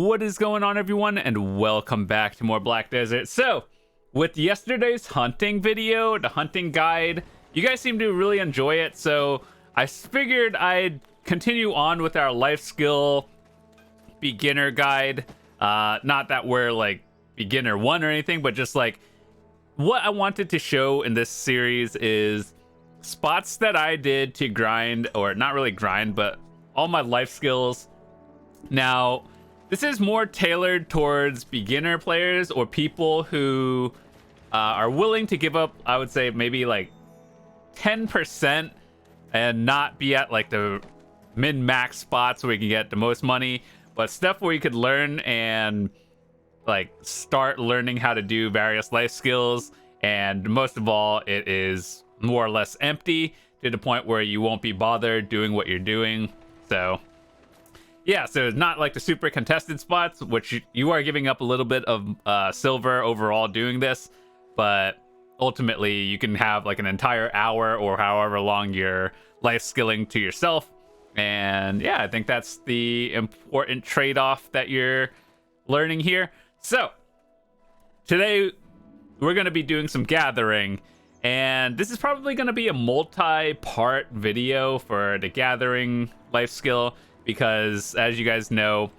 What is going on, everyone, and welcome back to more Black Desert. So, with yesterday's hunting video, the hunting guide, you guys seem to really enjoy it, so I figured I'd continue on with our life skill beginner guide. Not that we're like beginner 1 or anything, but just like what I wanted to show in this series is spots that I did to grind, or not really grind, but all my life skills. Now, this is more tailored towards beginner players or people who are willing to give up, I would say, maybe like 10% and not be at like the min-max spots where you can get the most money, but stuff where you could learn and like start learning how to do various life skills. And most of all, it is more or less empty to the point where you won't be bothered doing what you're doing. So yeah, so it's not like the super contested spots, which you are giving up a little bit of silver overall doing this, but ultimately you can have like an entire hour or however long you're life skilling to yourself. And yeah, I think that's the important trade-off that you're learning here. So today we're going to be doing some gathering, and this is probably going to be a multi-part video for the gathering life skill, because as you guys know,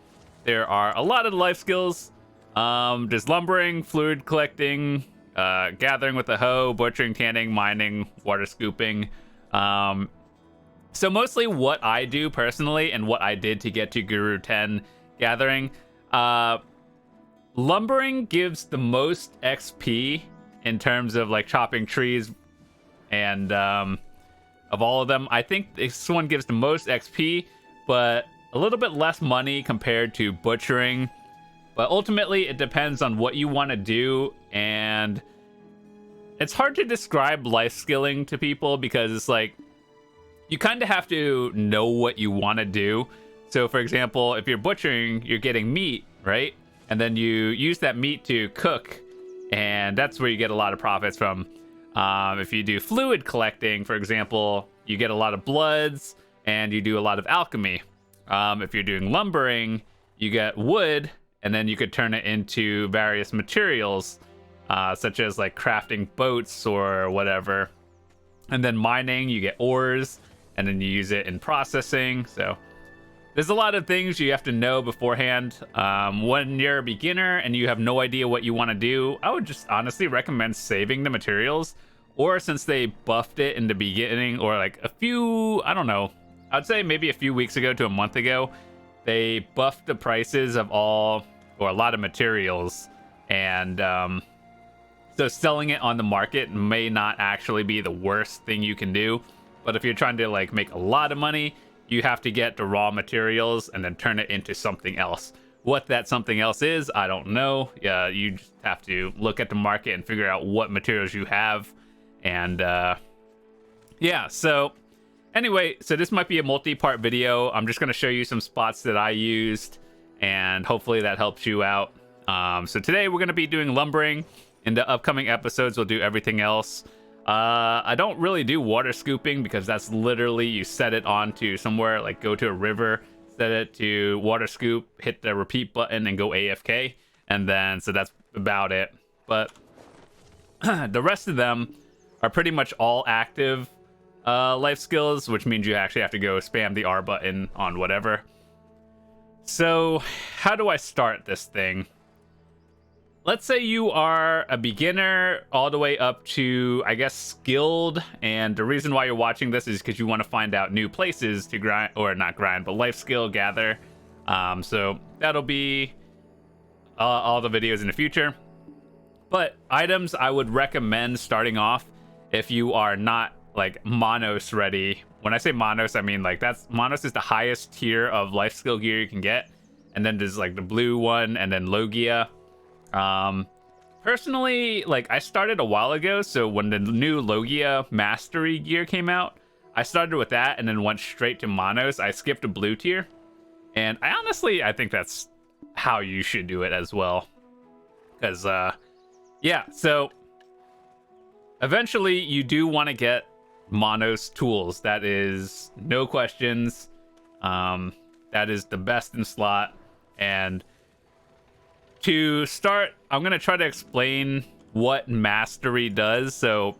there are a lot of life skills. There's lumbering, fluid collecting, gathering with a hoe, butchering, tanning, mining, water scooping. So mostly what I do personally and what I did to get to Guru 10 gathering, lumbering gives the most XP in terms of like chopping trees, and of all of them, I think this one gives the most XP, but a little bit less money compared to butchering. But ultimately, it depends on what you want to do, and it's hard to describe life skilling to people because it's like you kind of have to know what you want to do. So for example, if you're butchering, you're getting meat, right? And then you use that meat to cook, and that's where you get a lot of profits from. If you do fluid collecting, for example, you get a lot of bloods and you do a lot of alchemy. If you're doing lumbering, you get wood, and then you could turn it into various materials, such as like crafting boats or whatever. And then mining, you get ores, and then you use it in processing. So there's a lot of things you have to know beforehand. When you're a beginner and you have no idea what you want to do, I would just honestly recommend saving the materials. Or since they buffed it in the beginning, or like a few, I don't know, I'd say maybe a few weeks ago to a month ago, they buffed the prices of all, or a lot of materials. And so selling it on the market may not actually be the worst thing you can do. But if you're trying to like make a lot of money, you have to get the raw materials and then turn it into something else. What that something else is, I don't know. Yeah, you just have to look at the market and figure out what materials you have. And yeah, so anyway, so this might be a multi-part video. I'm just going to show you some spots that I used, and hopefully that helps you out. So today we're going to be doing lumbering. In the upcoming episodes, we'll do everything else. I don't really do water scooping because that's literally you set it onto somewhere, like go to a river, set it to water scoop, hit the repeat button, and go AFK. And then, so that's about it. But the rest of them are pretty much all active life skills, which means you actually have to go spam the R button on whatever. So how do I start this thing? Let's say you are a beginner all the way up to, I guess, skilled, and the reason why you're watching this is because you want to find out new places to grind, or not grind, but life skill gather. So that'll be all the videos in the future. But items I would recommend starting off if you are not like Monos ready. When I say Monos, I mean like Monos is the highest tier of life skill gear you can get, and then there's like the blue one, and then Logia. Personally, like I started a while ago, so when the new Logia Mastery gear came out, I started with that and then went straight to Monos. I skipped a blue tier, and I think that's how you should do it as well. Because, yeah, so eventually you do want to get Monos tools. That is no questions. That is the best in slot, and to start, I'm going to try to explain what mastery does. So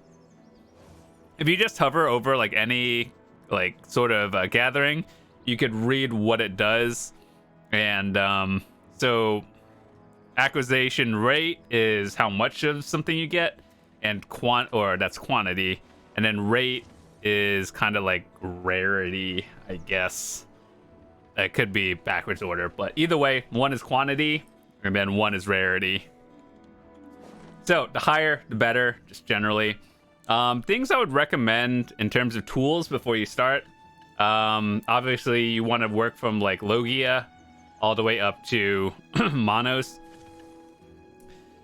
if you just hover over like any like sort of gathering, you could read what it does. And so acquisition rate is how much of something you get, and that's quantity, and then rate is kind of like rarity, I guess. It could be backwards order, but either way, 1 is quantity and then 1 is rarity. So the higher the better, just generally. Things I would recommend in terms of tools before you start, obviously you want to work from like Logia all the way up to Monos.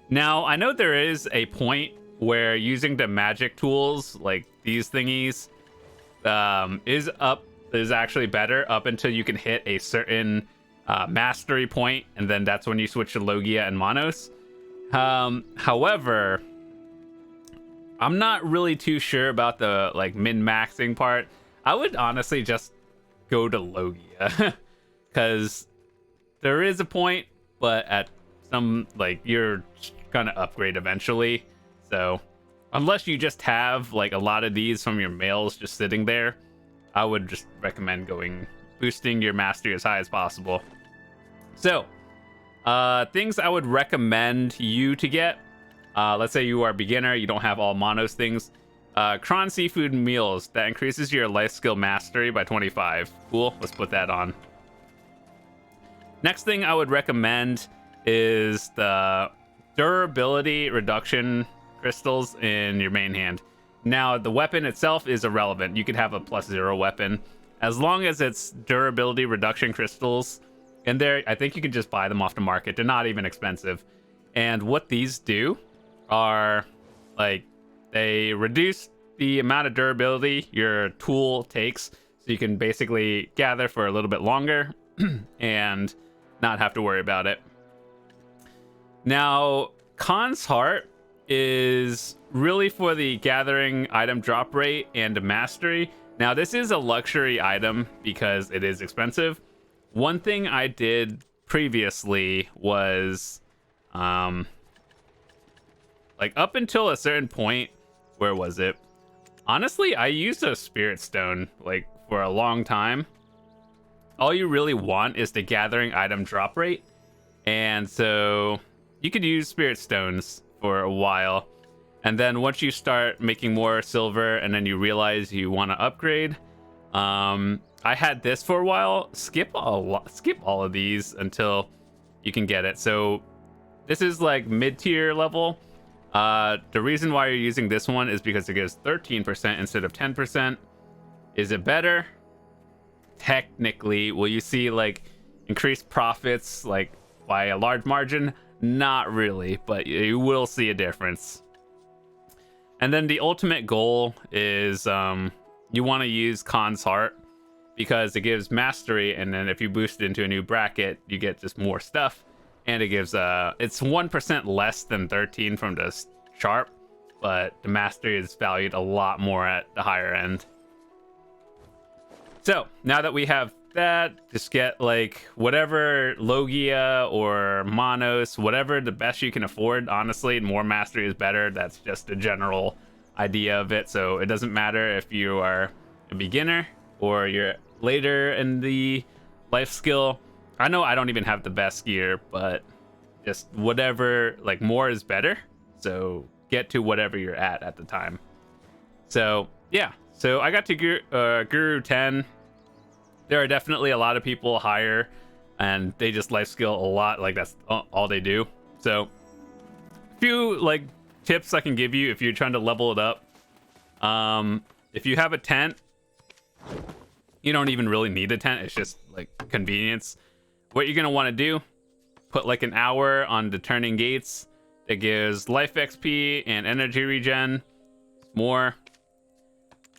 Now I know there is a point where using the magic tools like these thingies is actually better up until you can hit a certain mastery point, and then that's when you switch to Logia and Monos. However, I'm not really too sure about the like min-maxing part. I would honestly just go to Logia because there is a point, but at some like you're gonna upgrade eventually. So unless you just have like a lot of these from your mails just sitting there, I would just recommend boosting your mastery as high as possible. So things I would recommend you to get, let's say you are a beginner, you don't have all Monos things. Cron Seafood Meals, that increases your life skill mastery by 25. Cool, let's put that on. Next thing I would recommend is the durability reduction crystals in your main hand. Now, the weapon itself is irrelevant. You could have a +0 weapon. As long as it's durability reduction crystals in there, I think you can just buy them off the market. They're not even expensive. And what these do are, like, they reduce the amount of durability your tool takes. So you can basically gather for a little bit longer and not have to worry about it. Now, Khan's Heart is really for the gathering item drop rate and mastery. Now, this is a luxury item because it is expensive. One thing I did previously was, like up until a certain point, where was it? Honestly, I used a Spirit Stone like for a long time. All you really want is the gathering item drop rate. And so you could use Spirit Stones for a while. And then once you start making more silver and then you realize you want to upgrade, I had this for a while. Skip all of these until you can get it. So this is like mid-tier level. The reason why you're using this one is because it gives 13% instead of 10%. Is it better? Technically. Will you see like increased profits like by a large margin? Not really, but you will see a difference. And then the ultimate goal is you want to use Khan's Heart because it gives mastery, and then if you boost it into a new bracket, you get just more stuff. And it gives it's 1% less than 13 from the sharp, but the mastery is valued a lot more at the higher end. So now that we have that, just get like whatever Logia or Monos, whatever the best you can afford. Honestly, more mastery is better. That's just a general idea of it. So it doesn't matter if you are a beginner or you're later in the life skill. I know I don't even have the best gear, but just whatever, like more is better. So get to whatever you're at the time. So yeah, so I got to Guru 10. There are definitely a lot of people higher and they just life skill a lot. Like that's all they do. So a few like tips I can give you if you're trying to level it up. If you have a tent, you don't even really need a tent. It's just like convenience. What you're going to want to do, put like an hour on the turning gates. That gives life XP and energy regen. More.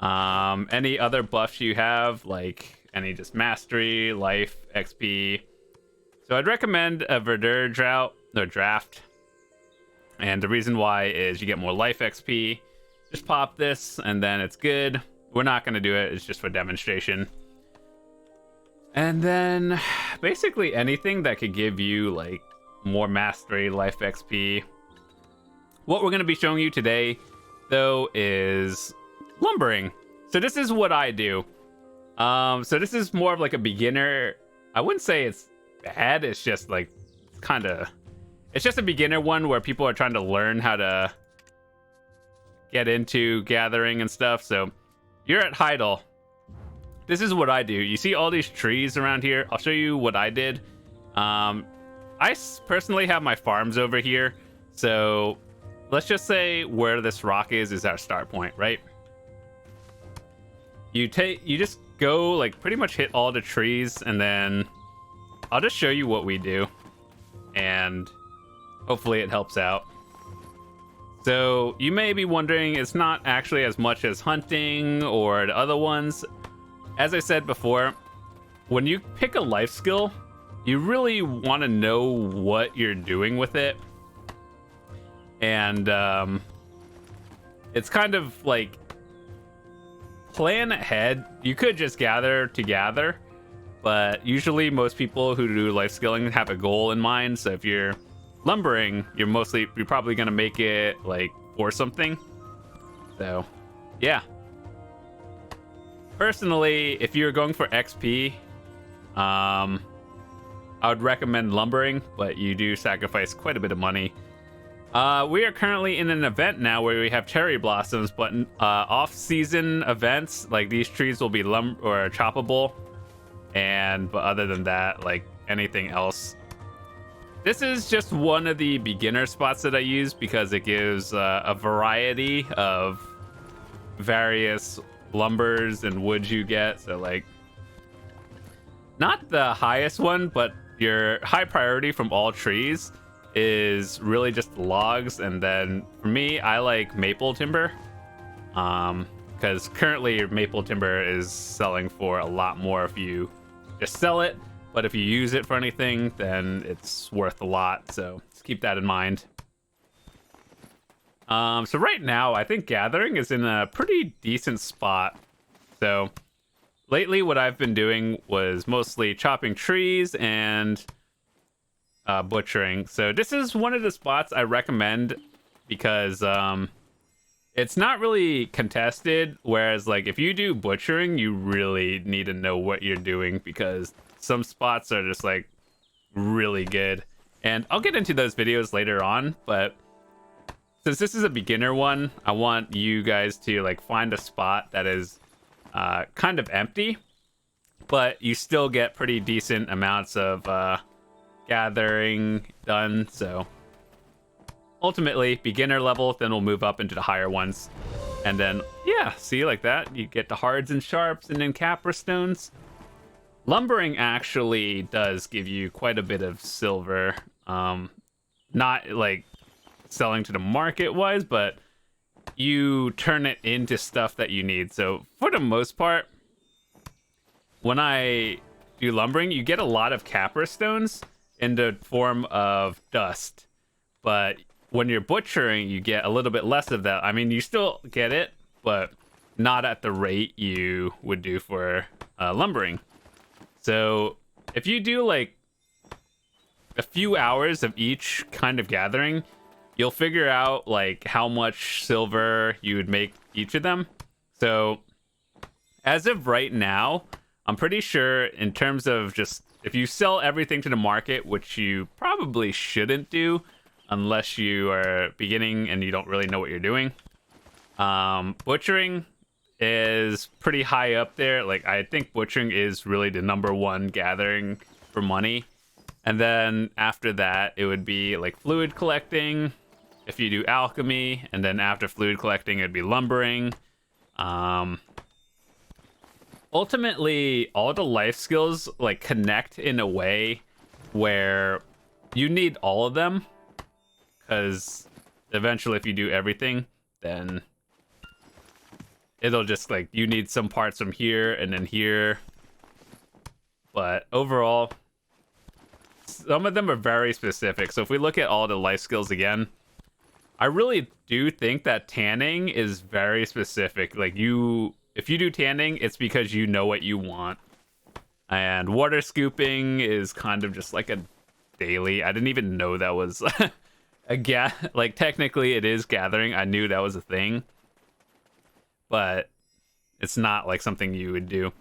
Any other buffs you have, like any just mastery, life, XP. So I'd recommend a Verdure draft. And the reason why is you get more life XP. Just pop this and then it's good. We're not going to do it. It's just for demonstration. And then basically anything that could give you like more mastery, life XP. What we're going to be showing you today, though, is lumbering. So this is what I do. So this is more of like a beginner. I wouldn't say it's bad. It's just like it's just a beginner one where people are trying to learn how to get into gathering and stuff. So you're at Heidel. This is what I do. You see all these trees around here. I'll show you what I did. I personally have my farms over here. So let's just say where this rock is our start point, right? You just go like pretty much hit all the trees, and then I'll just show you what we do, and hopefully it helps out. So you may be wondering, it's not actually as much as hunting or the other ones. As I said before, when you pick a life skill, you really want to know what you're doing with it. And it's kind of like plan ahead. You could just gather to gather, but usually most people who do life skilling have a goal in mind. So if you're lumbering, you're probably gonna make it like for something. So yeah, personally, if you're going for XP, I would recommend lumbering, but you do sacrifice quite a bit of money. We are currently in an event now where we have cherry blossoms, but off-season events, like these trees will be or choppable, but other than that, like anything else. This is just one of the beginner spots that I use because it gives a variety of various lumbers and woods you get. So like, not the highest one, but your high priority from all trees is really just logs. And then for me, I like maple timber, because currently maple timber is selling for a lot more if you just sell it, but if you use it for anything, then it's worth a lot. So just keep that in mind. So right now, I think gathering is in a pretty decent spot. So lately, what I've been doing was mostly chopping trees and butchering. So this is one of the spots I recommend because it's not really contested. Whereas like if you do butchering, you really need to know what you're doing because some spots are just like really good. And I'll get into those videos later on, but since this is a beginner one, I want you guys to like find a spot that is kind of empty, but you still get pretty decent amounts of gathering done. So ultimately beginner level, then we'll move up into the higher ones, and then yeah, see, like that you get the hards and sharps and then capra stones. Lumbering actually does give you quite a bit of silver, not like selling to the market wise, but you turn it into stuff that you need. So for the most part, when I do lumbering, you get a lot of capra stones in the form of dust, but when you're butchering, you get a little bit less of that. I mean, you still get it, but not at the rate you would do for lumbering. So if you do like a few hours of each kind of gathering, you'll figure out like how much silver you would make each of them. So as of right now, I'm pretty sure in terms of just if you sell everything to the market, which you probably shouldn't do unless you are beginning and you don't really know what you're doing, butchering is pretty high up there. Like I think butchering is really the #1 gathering for money. And then after that, it would be like fluid collecting if you do alchemy, and then after fluid collecting, it'd be lumbering. Ultimately, all the life skills like connect in a way where you need all of them, because eventually if you do everything, then it'll just like you need some parts from here and then here. But overall, some of them are very specific. So if we look at all the life skills again, I really do think that tanning is very specific. Like if you do tanning, it's because you know what you want. And water scooping is kind of just like a daily. I didn't even know that was like technically it is gathering. I knew that was a thing, but it's not like something you would do.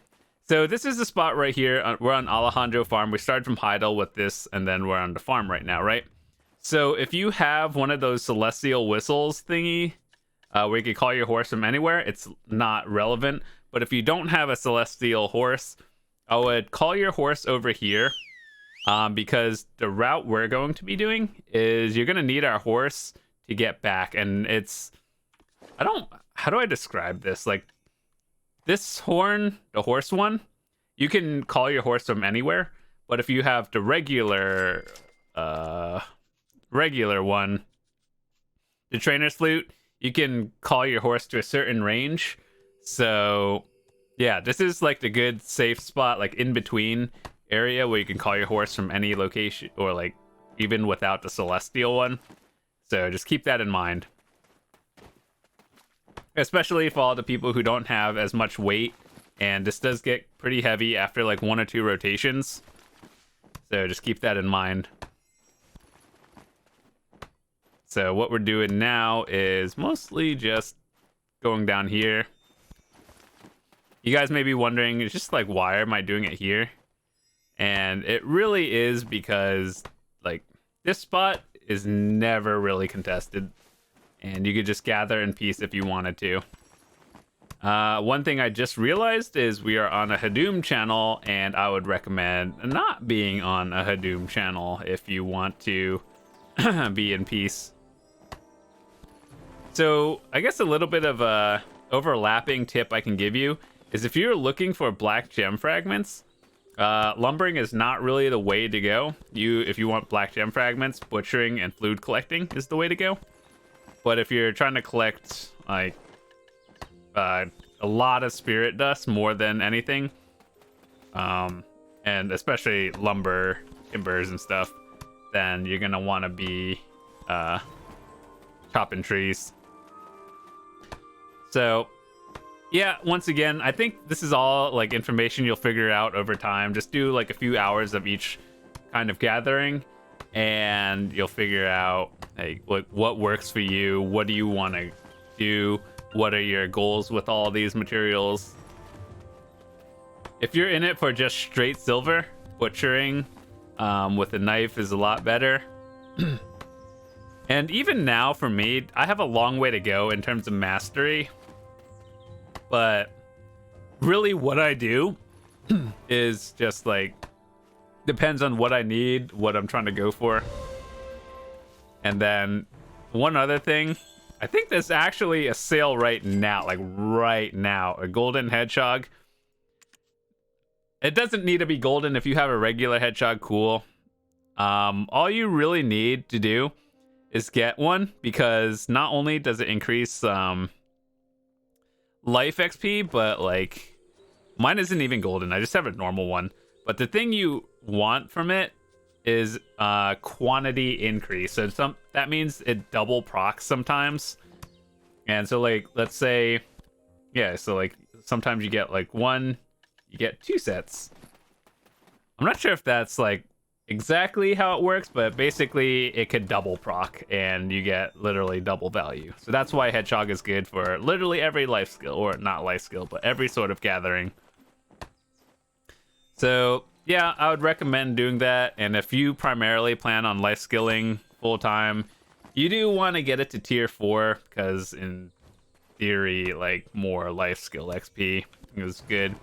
So this is the spot right here. We're on Alejandro Farm. We started from Heidel with this, and then we're on the farm right now, right? So if you have one of those celestial whistles thingy, where you can call your horse from anywhere, it's not relevant. But if you don't have a celestial horse, I would call your horse over here, because the route we're going to be doing is you're going to need our horse to get back. And it's, how do I describe this? Like this horn, the horse one, you can call your horse from anywhere. But if you have the regular one, the trainer's flute, you can call your horse to a certain range. So yeah, this is like the good safe spot, like in between area where you can call your horse from any location, or like even without the celestial one. So just keep that in mind, especially for all the people who don't have as much weight, and this does get pretty heavy after like 1 or 2 rotations. So just keep that in mind. So what we're doing now is mostly just going down here. You guys may be wondering, it's just like, why am I doing it here? And it really is because like this spot is never really contested, and you could just gather in peace if you wanted to. One thing I just realized is we are on a Hadoom channel, and I would recommend not being on a Hadoom channel if you want to be in peace. So I guess a little bit of a overlapping tip I can give you is if you're looking for black gem fragments, lumbering is not really the way to go. If you want black gem fragments, butchering and fluid collecting is the way to go. But if you're trying to collect like a lot of spirit dust more than anything, and especially lumber, timbers and stuff, then you're gonna want to be chopping trees. So yeah, once again, I think this is all like information you'll figure out over time. Just do like a few hours of each kind of gathering, and you'll figure out like what works for you. What do you want to do? What are your goals with all these materials? If you're in it for just straight silver, butchering with a knife is a lot better. And even now for me, I have a long way to go in terms of mastery. But really what I do is just like, depends on what I need, what I'm trying to go for. And then one other thing, I think there's actually a sale right now, like right now, a golden hedgehog. It doesn't need to be golden. If you have a regular hedgehog, cool. All you really need to do is get one, because not only does it increase life XP, but like mine isn't even golden. I just have a normal one. But the thing you want from it is quantity increase. So that means it double procs sometimes. And so like, let's say, yeah, so like sometimes you get like 1, you get 2 sets. I'm not sure if that's like exactly how it works, but basically it could double proc and you get literally double value. So that's why hedgehog is good for literally every life skill, or not life skill, but every sort of gathering. So yeah, I would recommend doing that. And if you primarily plan on life skilling full time, you do want to get it to tier 4, because in theory, like more life skill XP is good.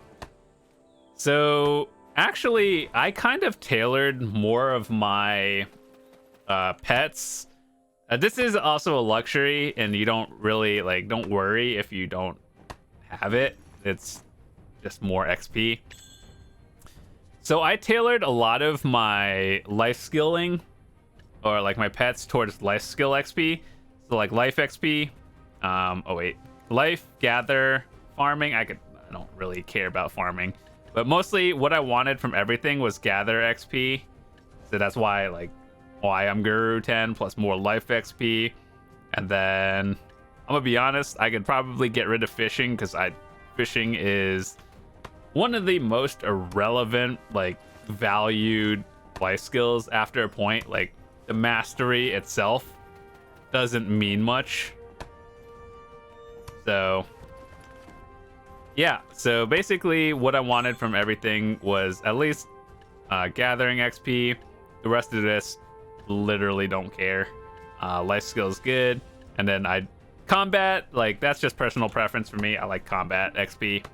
So actually, I kind of tailored more of my pets. This is also a luxury, and you don't really like, don't worry if you don't have it. It's just more XP. So I tailored a lot of my life skilling, or like my pets, towards life skill XP. So like life XP, life, gather, farming. I don't really care about farming. But mostly what I wanted from everything was gather XP. So that's why I'm Guru 10 plus more life XP. And then I'm gonna be honest, I could probably get rid of fishing, because fishing is one of the most irrelevant, like valued life skills after a point. Like, the mastery itself doesn't mean much. So yeah, so basically what I wanted from everything was at least gathering XP. The rest of this, literally don't care. Life skill is good, and then combat, like, that's just personal preference for me. I like combat XP.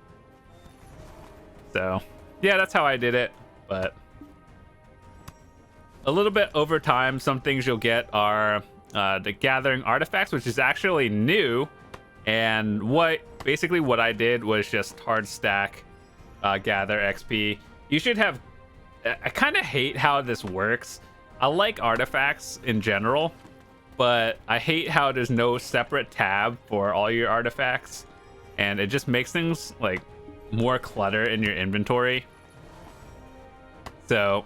So yeah, that's how I did it. But a little bit over time, some things you'll get are the gathering artifacts, which is actually new. And basically what I did was just hard stack gather XP. You should have... I kind of hate how this works. I like artifacts in general, but I hate how there's no separate tab for all your artifacts, and it just makes things like more clutter in your inventory. So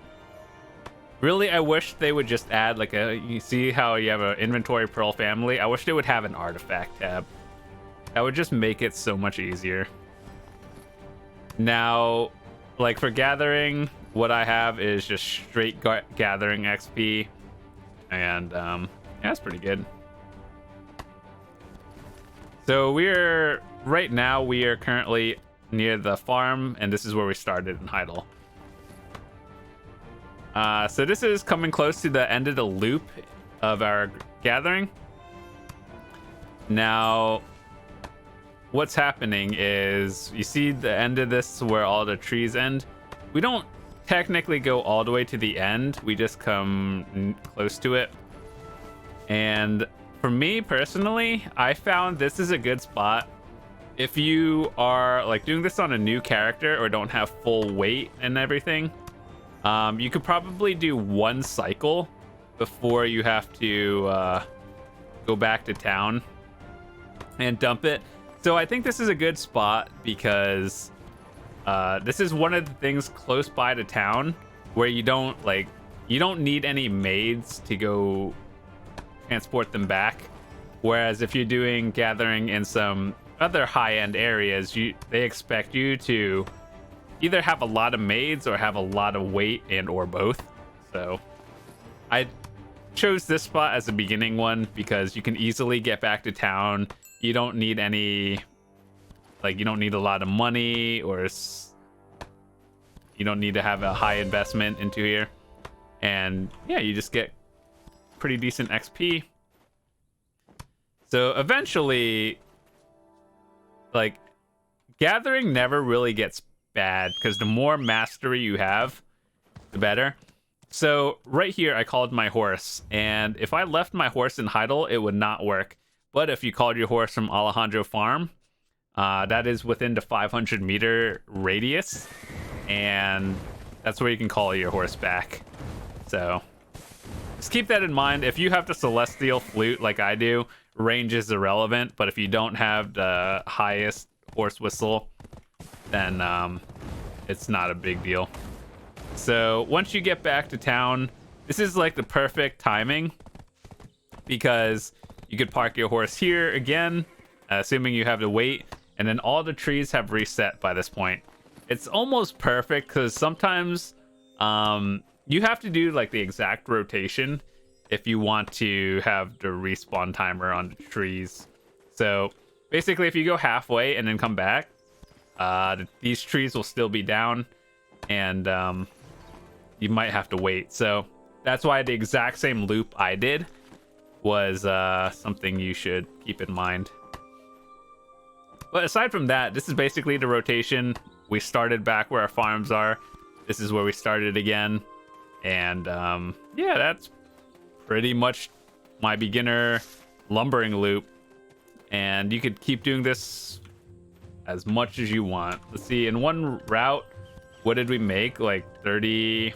really, I wish they would just add like you see how you have an inventory pearl family? I wish they would have an artifact tab. That would just make it so much easier. Now, like for gathering, what I have is just straight gathering XP, and yeah, that's pretty good. So right now we are currently near the farm, and this is where we started in Heidel. So this is coming close to the end of the loop of our gathering. Now, what's happening is, you see the end of this where all the trees end? We don't technically go all the way to the end. We just come close to it. And for me personally, I found this is a good spot. If you are like doing this on a new character or don't have full weight and everything, you could probably do one cycle before you have to go back to town and dump it. So I think this is a good spot because this is one of the things close by to town where you don't need any maids to go transport them back. Whereas if you're doing gathering in some other high-end areas, they expect you to either have a lot of maids or have a lot of weight and or both. So I chose this spot as a beginning one because you can easily get back to town. You don't need you don't need a lot of money, or you don't need to have a high investment into here. And yeah, you just get pretty decent XP. So eventually, like, gathering never really gets bad because the more mastery you have, the better. So right here, I called my horse, and if I left my horse in Heidel, it would not work. But if you called your horse from Alejandro Farm, that is within the 500-meter radius, and that's where you can call your horse back. So just keep that in mind. If you have the Celestial Flute like I do, range is irrelevant, but if you don't have the highest horse whistle, then it's not a big deal. So once you get back to town, this is like the perfect timing because you could park your horse here again, assuming you have the weight, and then all the trees have reset by this point. It's almost perfect because sometimes you have to do like the exact rotation if you want to have the respawn timer on the trees. So basically, if you go halfway and then come back, these trees will still be down, and you might have to wait. So that's why the exact same loop I did was something you should keep in mind. But aside from that, this is basically the rotation. We started back where our farms are. This is where we started again. And yeah, that's pretty much my beginner lumbering loop. And you could keep doing this as much as you want. Let's see, in one route, what did we make? Like 30...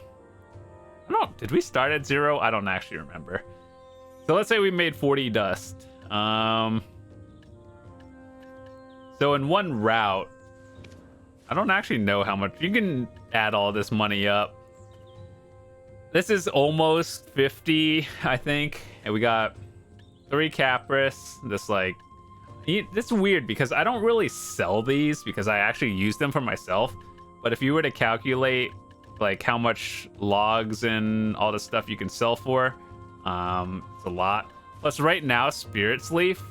I don't know, did we start at 0? I don't actually remember. So let's say we made 40 dust. So in one route, I don't actually know how much. You can add all this money up. This is almost 50, I think. And we got 3 Capris. This is weird because I don't really sell these because I actually use them for myself. But if you were to calculate like how much logs and all the stuff you can sell for. It's a lot. Plus, right now, Spirit's Leaf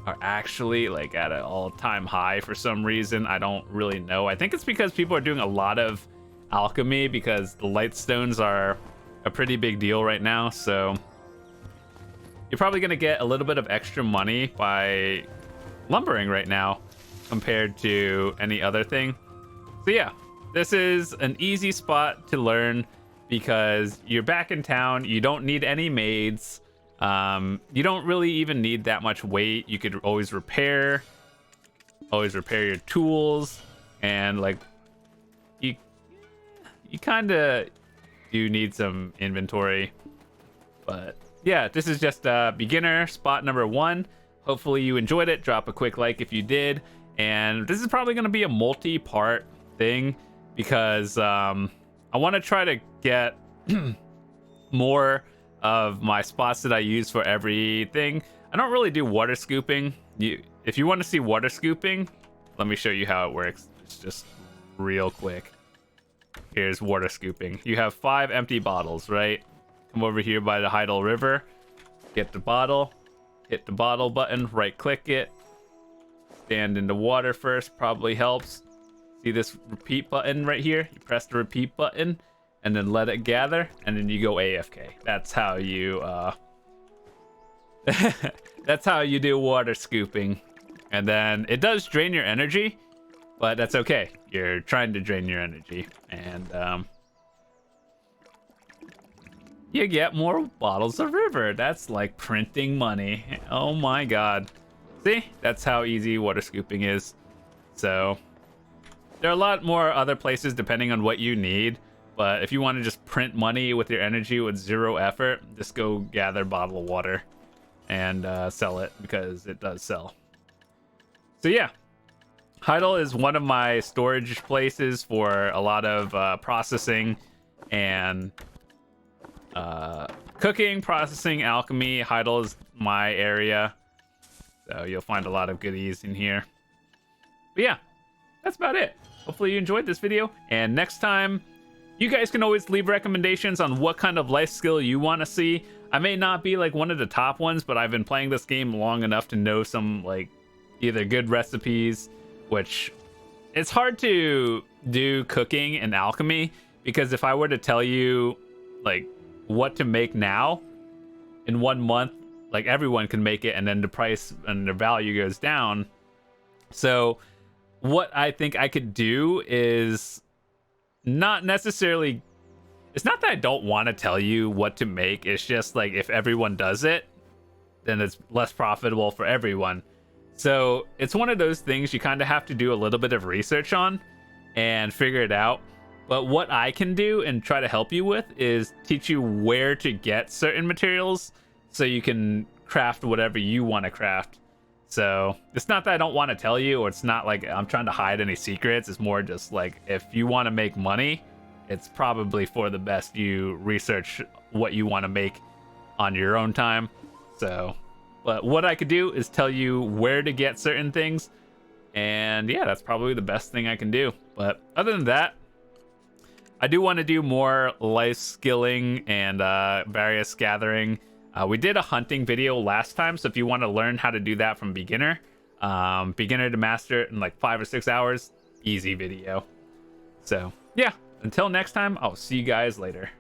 are actually like at an all-time high for some reason. I don't really know. I think it's because people are doing a lot of alchemy because the light stones are a pretty big deal right now. So you're probably gonna get a little bit of extra money by lumbering right now compared to any other thing. So yeah, this is an easy spot to learn because you're back in town. You don't need any maids. You don't really even need that much weight. You could always repair your tools, and like you kind of do need some inventory. But yeah, this is just beginner spot number 1. Hopefully you enjoyed it. Drop a quick like if you did. And this is probably going to be a multi-part thing because I want to try to get more of my spots that I use for everything. I don't really do water scooping. If you want to see water scooping, let me show you how it works. It's just real quick. Here's water scooping. You have 5 empty bottles, right? Come over here by the Heidel River, get the bottle, hit the bottle button, right click it, stand in the water first, probably helps. See this repeat button right here? You press the repeat button and then let it gather, and then you go AFK. That's how you that's how you do water scooping. And then it does drain your energy, but that's okay. You're trying to drain your energy, and you get more bottles of river. That's like printing money. Oh my god. See? That's how easy water scooping is. So there are a lot more other places depending on what you need. But if you want to just print money with your energy with 0 effort, just go gather bottled water and sell it because it does sell. So yeah, Heidel is one of my storage places for a lot of processing and cooking, processing, alchemy. Heidel is my area, so you'll find a lot of goodies in here. But yeah, that's about it. Hopefully you enjoyed this video, and next time, you guys can always leave recommendations on what kind of life skill you want to see. I may not be like one of the top ones, but I've been playing this game long enough to know some like either good recipes, which it's hard to do cooking and alchemy, because if I were to tell you like what to make now in 1 month, like everyone can make it, and then the price and the value goes down. So what I think I could do is not necessarily, it's not that I don't want to tell you what to make, it's just like if everyone does it, then it's less profitable for everyone. So it's one of those things you kind of have to do a little bit of research on and figure it out. But what I can do and try to help you with is teach you where to get certain materials so you can craft whatever you want to craft. So it's not that I don't want to tell you, or it's not like I'm trying to hide any secrets. It's more just like if you want to make money, it's probably for the best you research what you want to make on your own time. So, but what I could do is tell you where to get certain things. And yeah, that's probably the best thing I can do. But other than that, I do want to do more life skilling and various gathering. We did a hunting video last time, so if you want to learn how to do that from beginner to master it in like 5 or 6 hours, easy video. So yeah, until next time, I'll see you guys later.